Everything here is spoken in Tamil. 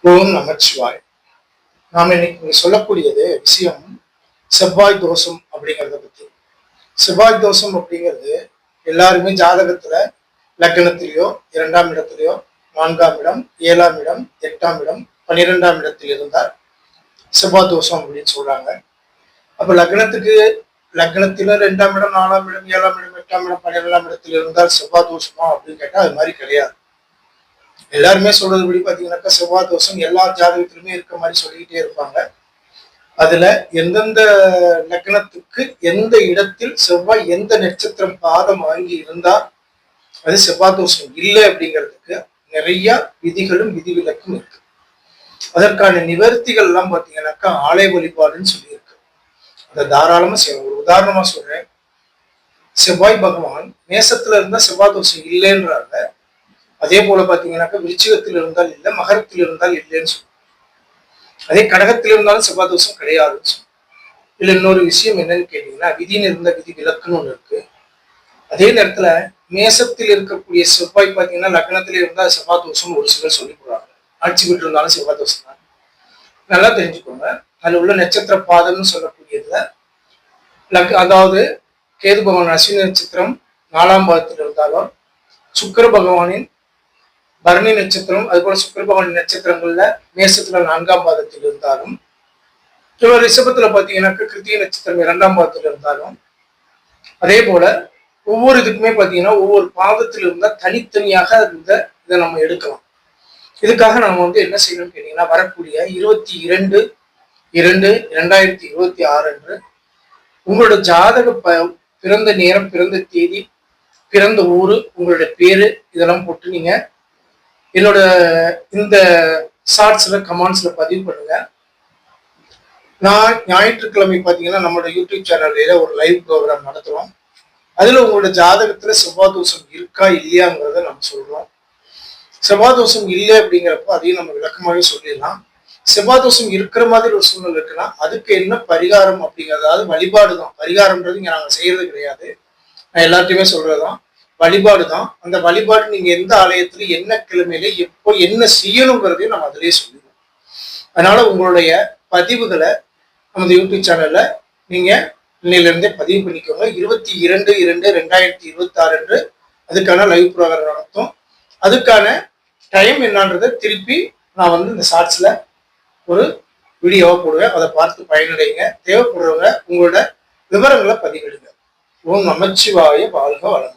ஓம் நமச்சிவாய். நாம இன்னைக்கு சொல்லக்கூடியது விஷயம் செவ்வாய் தோஷம் அப்படிங்கிறத பத்தி. செவ்வாய் தோஷம் அப்படிங்கிறது எல்லாருமே ஜாதகத்துல லக்னத்திலேயோ 2ஆம் இடத்திலேயோ 4ஆம் இடம் 7ஆம் இடம் 8ஆம் இடம் 12ஆம் இடத்தில் இருந்தால் செவ்வாய் தோஷம் அப்படின்னு சொல்றாங்க. அப்ப லக்னத்துல 2ஆம் இடம் 4ஆம் இடம் 7ஆம் இடம் 8ஆம் இடம் 12ஆம் இடத்தில் இருந்தால் செவ்வாய் தோஷமா அப்படின்னு கேட்டா அது மாதிரி கிடையாது. எல்லாருமே சொல்றதுபடி பாத்தீங்கன்னாக்கா செவ்வாய் தோஷம் எல்லா ஜாதகத்திலுமே இருக்க மாதிரி சொல்லிக்கிட்டே இருப்பாங்க. அதுல எந்தெந்த லக்னத்துக்கு எந்த இடத்தில் செவ்வாய் எந்த நட்சத்திரம் பாதம் வாங்கி இருந்தா அது செவ்வாய் தோஷம் இல்லை அப்படிங்கிறதுக்கு நிறைய விதிகளும் விதிவிலக்கும் இருக்கு. அதற்கான நிவர்த்திகள் எல்லாம் பாத்தீங்கன்னாக்கா ஆலய வழிபாடுன்னு சொல்லியிருக்கு. அதை தாராளமா செய்யணும். ஒரு உதாரணமா சொல்றேன். செவ்வாய் பகவான் மேசத்துல இருந்தா செவ்வாய் தோஷம் இல்லைன்றாங்க. அதே போல பாத்தீங்கன்னாக்கா விருச்சிகத்தில் இருந்தால் இல்லை, மகரத்தில் இருந்தால் இல்லைன்னு சொல்லுவோம். அதே கடகத்தில் இருந்தாலும் செவ்வாய் தோஷம் கிடையாதுன்னு சொல்லுவோம். இதுல இன்னொரு விஷயம் என்னன்னு கேட்டீங்கன்னா, விதின்னு இருந்த விதி விலக்குன்னு ஒண்ணு இருக்கு. அதே நேரத்துல மேசத்தில் இருக்கக்கூடிய செவ்வாய் பாத்தீங்கன்னா லக்னத்துல இருந்தால் செவ்வாய் தோஷம் ஒரு சிலர் சொல்லி போடுறாங்க. ஆட்சி விட்டு இருந்தாலும் செவ்வாய் தோஷம் தான். நல்லா தெரிஞ்சுக்கோங்க. அதுல உள்ள நட்சத்திர பாதம்னு சொல்லக்கூடியதுல அதாவது கேது பகவான் அஸ்வினி நட்சத்திரம் 4ஆம் பாதத்தில் இருந்தாலும், சுக்கிர பகவானின் பரணி நட்சத்திரம் அதுபோல சுக்கிர பகவான் நட்சத்திரங்கள்ல மேசத்துல 4ஆம் பாதத்தில் இருந்தாலும், ரிஷபத்துல பாத்தீங்கன்னாக்க கிருத்திகை நட்சத்திரம் 2ஆம் பாதத்தில் இருந்தாலும், அதே போல ஒவ்வொரு இதுக்குமே பாத்தீங்கன்னா ஒவ்வொரு பாதத்தில் இருந்தா தனித்தனியாக இதை நம்ம எடுக்கலாம். இதுக்காக நம்ம என்ன செய்யணும்னு கேட்டீங்கன்னா, வரக்கூடிய 22/2/2026 அன்று உங்களோட ஜாதக பிறந்த நேரம், பிறந்த தேதி, பிறந்த ஊரு, உங்களுடைய பேரு இதெல்லாம் போட்டு நீங்க என்னோட இந்த ஷார்ட்ஸ்ல கமெண்ட்ஸ்ல பதிவு பண்ணுங்க. நான் ஞாயிற்றுக்கிழமை பாத்தீங்கன்னா நம்மளோட யூடியூப் சேனல்ல ஒரு லைவ் ப்ரோக்ராம் நடத்துறோம். அதுல உங்களோட ஜாதகத்துல செவ்வாய் தோஷம் இருக்கா இல்லையாங்கிறத நம்ம சொல்றோம். செவ்வாய் தோஷம் இல்லை அப்படிங்கிறப்போ அதையும் நம்ம விளக்கமாவே சொல்லிடலாம். செவ்வாய் தோஷம் இருக்கிற மாதிரி ஒரு சூழ்நிலை இருக்குன்னா அதுக்கு என்ன பரிகாரம் அப்படிங்கிறது, அதாவது வழிபாடு தான். பரிகாரம்ன்றது இங்க நாங்க செய்யறது கிடையாது. நான் எல்லாத்தையுமே சொல்றதுதான் வழிபாடு தான். அந்த வழிபாடு நீங்க எந்த ஆலயத்துல என்ன கிழமையில எப்போ என்ன செய்யணுங்கிறதையும் நம்ம அதிலேயே சொல்லிடுவோம். அதனால உங்களுடைய பதிவுகளை நமது யூடியூப் சேனல்ல நீங்க இன்னையிலிருந்தே பதிவு பண்ணிக்கோங்க. 22/2/2026 அன்று அதுக்கான லைவ் ப்ரோக்ராம் நடத்தும். அதுக்கான டைம் என்னன்றதை திருப்பி நான் இந்த ஷார்ட்ஸ்ல ஒரு வீடியோவா போடுவேன். அதை பார்த்து பயனடைங்க. தேவைப்படுறவங்க உங்களோட விவரங்களை பதிவிடுங்க. ஓம் நமச்சிவாய வாழ்க வளமுடன்.